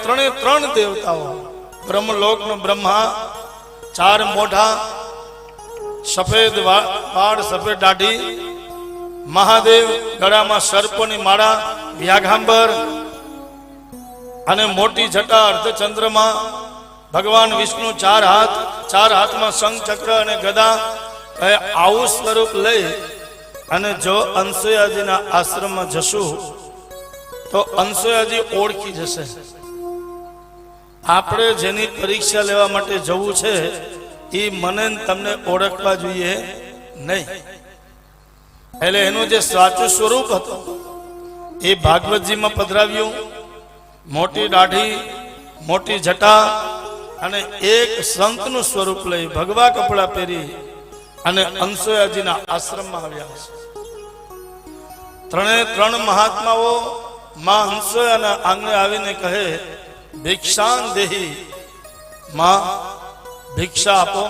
ત્રણે ત્રણ દેવતાઓ, બ્રહ્મલોકનો બ્રહ્મા, ચાર મોઢા, સફેદ વાળ, સફેદ દાઢી, મહાદેવ ગળામાં સર્પોની માળા, વ્યાઘાંબર અને મોટી જટા, અર્ધચંદ્રમાં, ભગવાન વિષ્ણુ ચાર હાથમાં શંખ ચક્ર અને ગદા, આવું સ્વરૂપ લઈ અને જો અંસુયાજીના આશ્રમમાં જશું તો અંસુયાજી ઓળખી જશે. આપણે જેની પરીક્ષા લેવા માટે જવું છે એ મને તમને ઓળખવા જોઈએ નહીં. એટલે એનું જે સાચું સ્વરૂપ હતું એ ભાગવતજીમાં પધરાવ્યું. મોટી દાઢી, મોટી જટા અને એક સંતનું સ્વરૂપ લઈ ભગવા કપડા પહેરી અને અંસુયાજીના આશ્રમમાં આવ્યા છે. ત્રણે ત્રણ મહાત્માઓ માં અંસુયાના આંગણે આવીને કહે, ભિક્ષાન દેહી, માં ભિક્ષા આપો.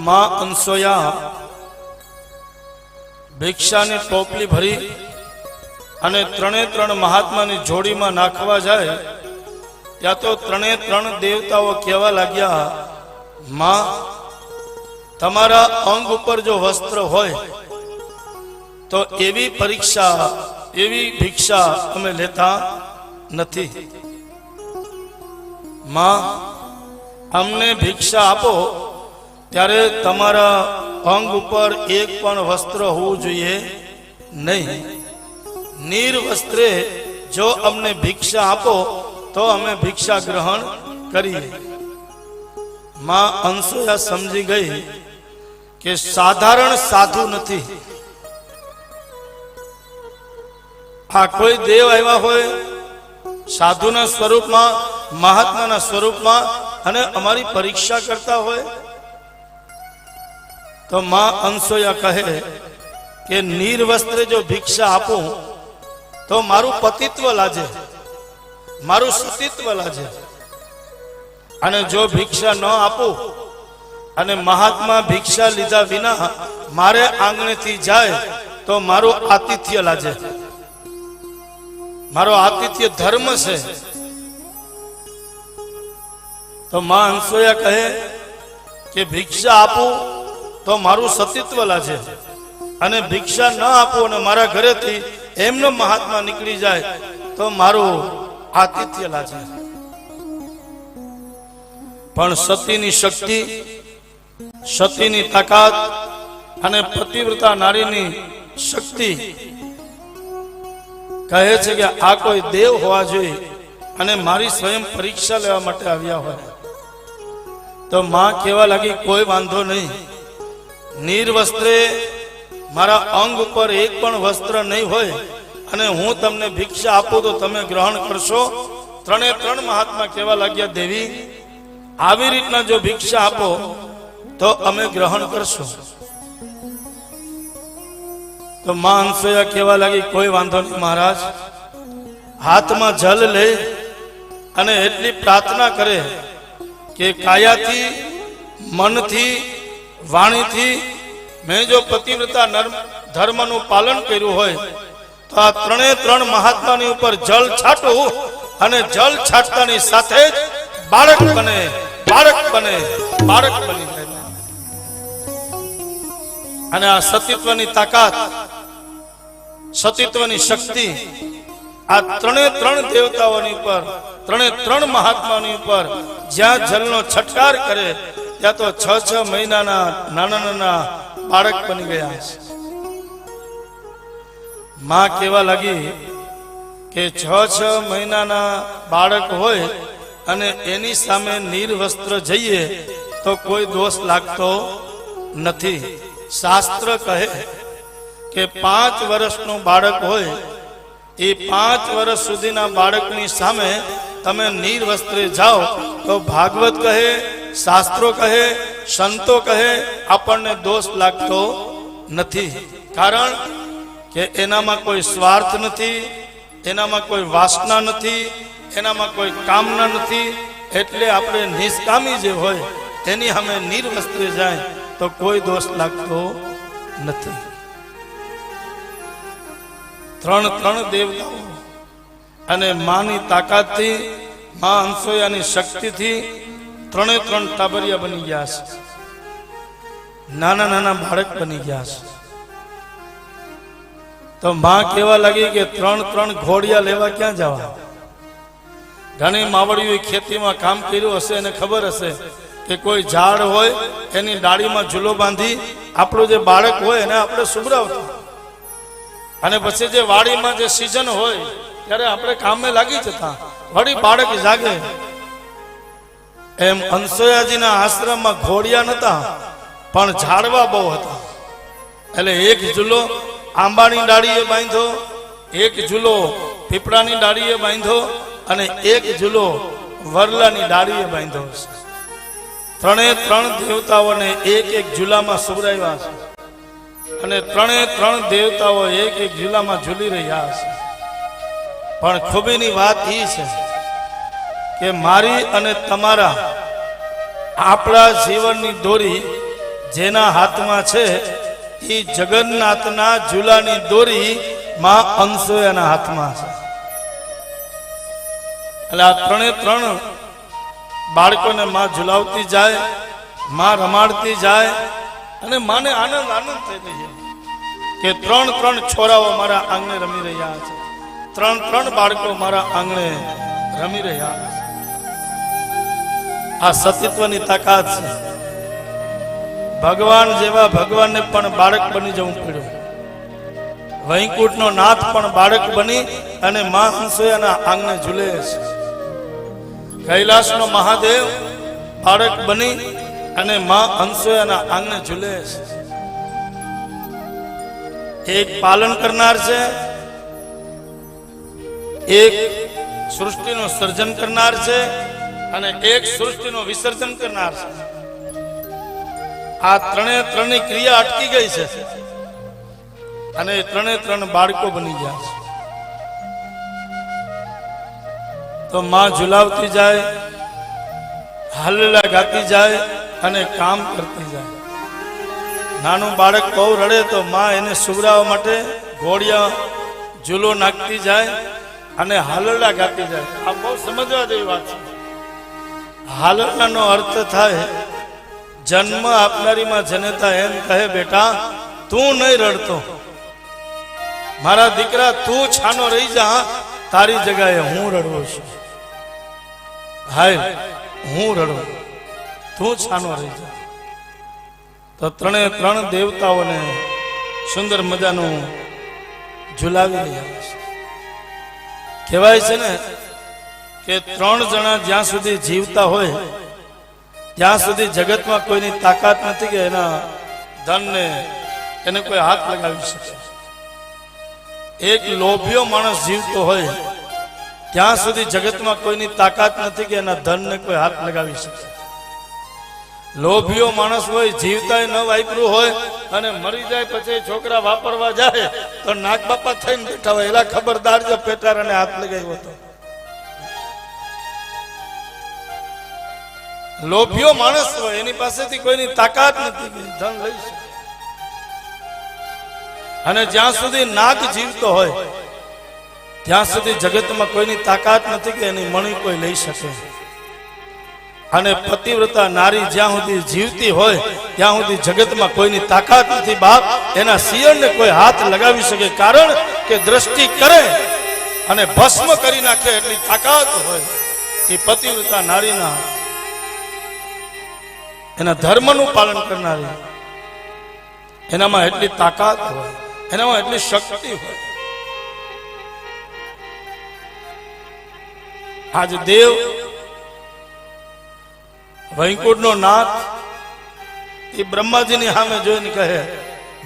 માં અંસુયા ભિક્ષાની ટોપલી ભરી અને ત્રણે ત્રણ મહાત્માની જોડીમાં નાખવા જાય ત્યાં તો ત્રણે ત્રણ દેવતાઓ કહેવા લાગ્યા, માં તમારા અંગ ઉપર જો વસ્ત્ર હોય તો એવી પરીક્ષા, એવી ભિક્ષા અમે લેતા નથી. માં અમને ભિક્ષા આપો ત્યારે તમારા અંગ ઉપર એક પણ વસ્ત્ર હોવું જોઈએ નહીં. નિર્વસ્ત્રે જો અમને ભિક્ષા આપો તો અમે ભિક્ષા ગ્રહણ કરીએ. માં અંસુયા સમજી ગઈ કે સાધારણ સાધુ નથી, આ કોઈ દેવ આવ્યા હોય સાધુના સ્વરૂપમાં, મહાત્માના સ્વરૂપમાં અને અમારી પરીક્ષા કરતા હોય. તો માં અંસુયા કહે કે નિર્વસ્ત્રે જો ભિક્ષા આપું તો મારું પતિત્વ લાજે, મારું સતીત્વ લાજે. અને જો ભિક્ષા ન આપું અને મહાત્મા ભિક્ષા લીધા વિના મારે આંગણેથી જાય તો મારું આતિથ્ય લાજે, મારો આતિથ્ય ધર્મ છે. તો માં અંસુયા કહે કે ભિક્ષા આપું તો મારું સતીત્વ લાજે અને ભિક્ષા ન આપું અને મારા ઘરેથી એમનો મહાત્મા નીકળી જાય તો મારું આતિથ્ય લાજે. પણ સતીની શક્તિ, સતીની તાકાત અને પતિવ્રતા નારીની શક્તિ કહે છે કે આ કોઈ દેવ હોવા જોઈએ અને મારી સ્વયં પરીક્ષા લેવા માટે આવ્યા હોય. તો માં કહેવા લાગી, કોઈ વાંધો નહીં, નિર્વસ્ત્રે મારા અંગ ઉપર એક પણ વસ્ત્ર નહીં હોય અને હું તમને ભિક્ષા આપું તો તમે ગ્રહણ કરશો. ત્રણે ત્રણ મહાત્મા કહેવા લાગ્યા, દેવી આવી રીતના જો ભિક્ષા આપો તો અમે ગ્રહણ કરશું. તો માં અંસુયા કહેવા લાગી, કોઈ વાંધો નહીં મહારાજ. હાથમાં જલ લે અને એટલી પ્રાર્થના કરે કે કાયાથી, મનથી, વાણીથી મેં જો પતિવ્રતા ધર્મનું પાલન કર્યું હોય તો આ ત્રણે ત્રણ મહાત્માની ઉપર જલ છાટું અને જલ છાટતાની સાથે જ બાળક બને, બાળક બને, બાળક બની જાય. અને આ સતીત્વની તાકાત, સતીત્વની શક્તિ આ ત્રણે ત્રણ દેવતાઓની ઉપર, ત્રણે ત્રણ મહાત્માની ઉપર જ્યાં જલનો છટકાર કરે ત્યાં તો 6 મહિનાના નાના નાના બાળક બની ગયા છે. માં કહેવા લાગી કે 6 મહિનાના બાળક હોય અને એની સામે નિર્વસ્ત્ર જઈએ તો કોઈ દોષ લાગતો નથી. શાસ્ત્ર કહે કે 5 વર્ષનું બાળક હોય એ 5 વર્ષ સુધીના બાળકની સામે તમે નિર્વસ્ત્રે જાઓ તો ભાગવત કહે, શાસ્ત્રો કહે, સંતો કહે આપણને દોષ લાગતો નથી. કારણ કે એનામાં કોઈ સ્વાર્થ નથી, એનામાં કોઈ વાસના નથી, એનામાં કોઈ કામના નથી. એટલે આપણે નિષ્કામી જે હોય એની સામે નિર્વસ્ત્રે જાય તો કોઈ દોષ લાગતો નથી. ત્રણ ત્રણ દેવતાઓ અને માની તાકાતથી, મા અનસૂયાની શક્તિથી ત્રણે ત્રણ ટાબરિયા બની ગયા છે, નાના નાના બાળક બની ગયા છે. તો માં કહેવા લાગી કે ત્રણ ત્રણ ઘોડિયા લેવા ક્યાં જવા? ઘણી માવડીઓએ ખેતીમાં કામ કર્યું હશે અને ખબર હશે કે કોઈ ઝાડ હોય એની ડાળીમાં ઝૂલો બાંધી આપણું જે બાળક હોય એને આપણે સુવડાવતા, અને પછી જે વાડીમાં જે સીઝન હોય ત્યારે આપણે કામે લાગી જતા, વળી બાળક જાગે. એમ અનસૂયાજીના આશ્રમમાં ઘોડિયા નતા પણ ઝાડવા બહુ હતા. એટલે એક ઝૂલો આંબાની ડાળીએ બાંધ્યો, એક ઝૂલો પીપળાની ડાળીએ બાંધ્યો અને એક ઝૂલો વરલાની ડાળીએ બાંધ્યો છે. ત્રણે ત્રણ દેવતાઓને એક એક ઝૂલામાં સુવડાવ્યા છે અને ત્રણે ત્રણ દેવતાઓ એક એક ઝૂલામાં ઝૂલી રહ્યા છે. પણ ખૂબીની વાત એ છે કે મારી અને તમારા આપણા જીવનની દોરી જેના હાથમાં છે એ જગન્નાથના ઝૂલાની દોરી માં અનસૂયાના હાથમાં છે. એટલે આ ત્રણે ત્રણ બાળકોને માં ઝુલાવતી જાય, માં રમાડતી જાય અને માને આનંદ આનંદ થઈ જાય કે ત્રણ ત્રણ છોરાઓ મારા આંગણે રમી રહ્યા છે, ત્રણ ત્રણ બાળકો મારા આંગણે રમી રહ્યા છે. આ સતીત્વની તાકાત છે. ભગવાન જેવા ભગવાનને પણ બાળક બની જવું પડ્યું. વૈકુંઠનો નાથ પણ બાળક બની અને માં અનસૂયાના આંગણે ઝૂલે છે. કૈલાસનો મહાદેવ બાળક બની અને માં અનસૂયાના આંગણે ઝૂલે છે. એક પાલન કરનાર છે, એક સૃષ્ટિનું સર્જન કરનાર છે અને એક સૃષ્ટિનું વિસર્જન કરનાર છે. આ ત્રણે ત્રણની ક્રિયા અટકી ગઈ છે અને ત્રણે ત્રણ બાળકો બની ગયા છે. તો માં ઝુલાવતી જાય, હાલેલા ગાતી જાય અને કામ કરતી જાય. નાનું બાળક બહુ રડે તો માં એને સુવડાવવા માટે ઘોડિયા ઝૂલો નાખતી જાય અને હાલરડા ગાતી જાય. આ બહુ સમજવા જેવી વાત છે. હાલરડાનો અર્થ થાય જન્મ આપનારીમાં જનતા એમ કહે, બેટા તું નહીં રડતો, મારા દીકરા તું છાનો રહી જા, તારી જગ્યાએ હું રડું છું. હાય હું રડું, તું છાનો રહી જા. તો ત્રણે ત્રણ દેવતાઓને સુંદર મજાનું ઝુલાવી રહ્યા છે. કહેવાય છે ને કે ત્રણ જણા જ્યાં સુધી જીવતા હોય ત્યાં સુધી જગતમાં કોઈની તાકાત નથી કે એના ધનને એને કોઈ હાથ લગાવી શકે. એક લોભિયો માણસ જીવતો હોય ત્યાં સુધી જગતમાં કોઈની તાકાત નથી કે એના ધનને કોઈ હાથ લગાવી શકે. લોભિયો માણસ હોય, જીવતા ન વાપર્યું હોય અને મરી જાય પછી છોકરા વાપરવા જાય તો નાગ બાપા થઈને બેઠા હોય, એલા ખબરદાર જો પેટારાને હાથ લગાવ્યો હતો. લોભિયો માણસ હોય એની પાસેથી કોઈની તાકાત નથી કે ધન લઈ શકે. અને જ્યાં સુધી નાગ જીવતો હોય ત્યાં સુધી જગતમાં કોઈની તાકાત નથી કે એની મણી કોઈ લઈ શકે. અને પતિવ્રતા નારી જ્યાં સુધી જીવતી હોય ત્યાં સુધી જગતમાં કોઈની તાકાત નથી બાપ એના શિયરને કોઈ હાથ લગાવી શકે. કારણ કે દ્રષ્ટિ કરે અને ભસ્મ કરી નાખે એટલી તાકાત હોય એ પતિવ્રતા નારીના. એના ધર્મનું પાલન કરનારી એનામાં એટલી તાકાત હોય, એનામાં એટલી શક્તિ હોય. આજ દેવ વૈકુંઠનો નાથ એ બ્રહ્માજીની સામે જોઈને કહે,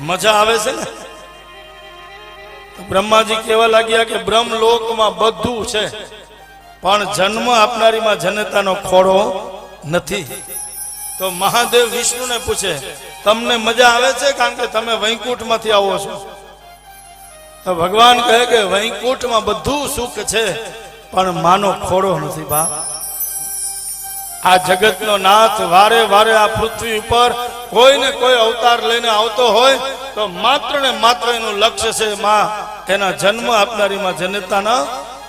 મજા આવે છે ને? તો બ્રહ્માજી કહેવા લાગ્યા કે બ્રહ્મલોકમાં બધું છે પણ જન્મ આપનારીમાં જનતાનો ખોળો નથી. તો મહાદેવ વિષ્ણુને પૂછે, તમને મજા આવે છે કારણ કે તમે વૈકુંઠમાંથી આવો છો? તો ભગવાન કહે કે વૈકુંઠમાં બધું સુખ છે પણ માનો ખોળો નથી બા. આ જગતનો નાથ વારે વારે આ પૃથ્વી ઉપર કોઈ ને કોઈ અવતાર લઈને આવતો હોય તો માત્ર ને માત્ર એનું લક્ષ્ય છે માં એના જન્મ આપનારીમાં જનતાના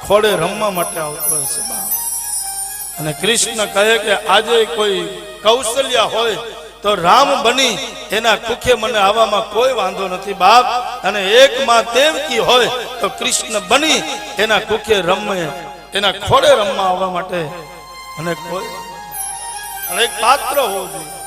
ખોડે રમવા માટે આવતો હોય છે બાપ. અને કૃષ્ણ કહે કે આજે કોઈ કૌશલ્ય હોય તો રામ બની એના કુખે મને આવવામાં કોઈ વાંધો નથી બાપ. અને એક માં દેવકી હોય તો કૃષ્ણ બની એના કુખે રમે, એના ખોડે રમવા આવવા માટે અને કોઈ અને એક પાત્ર હોવું જોઈએ.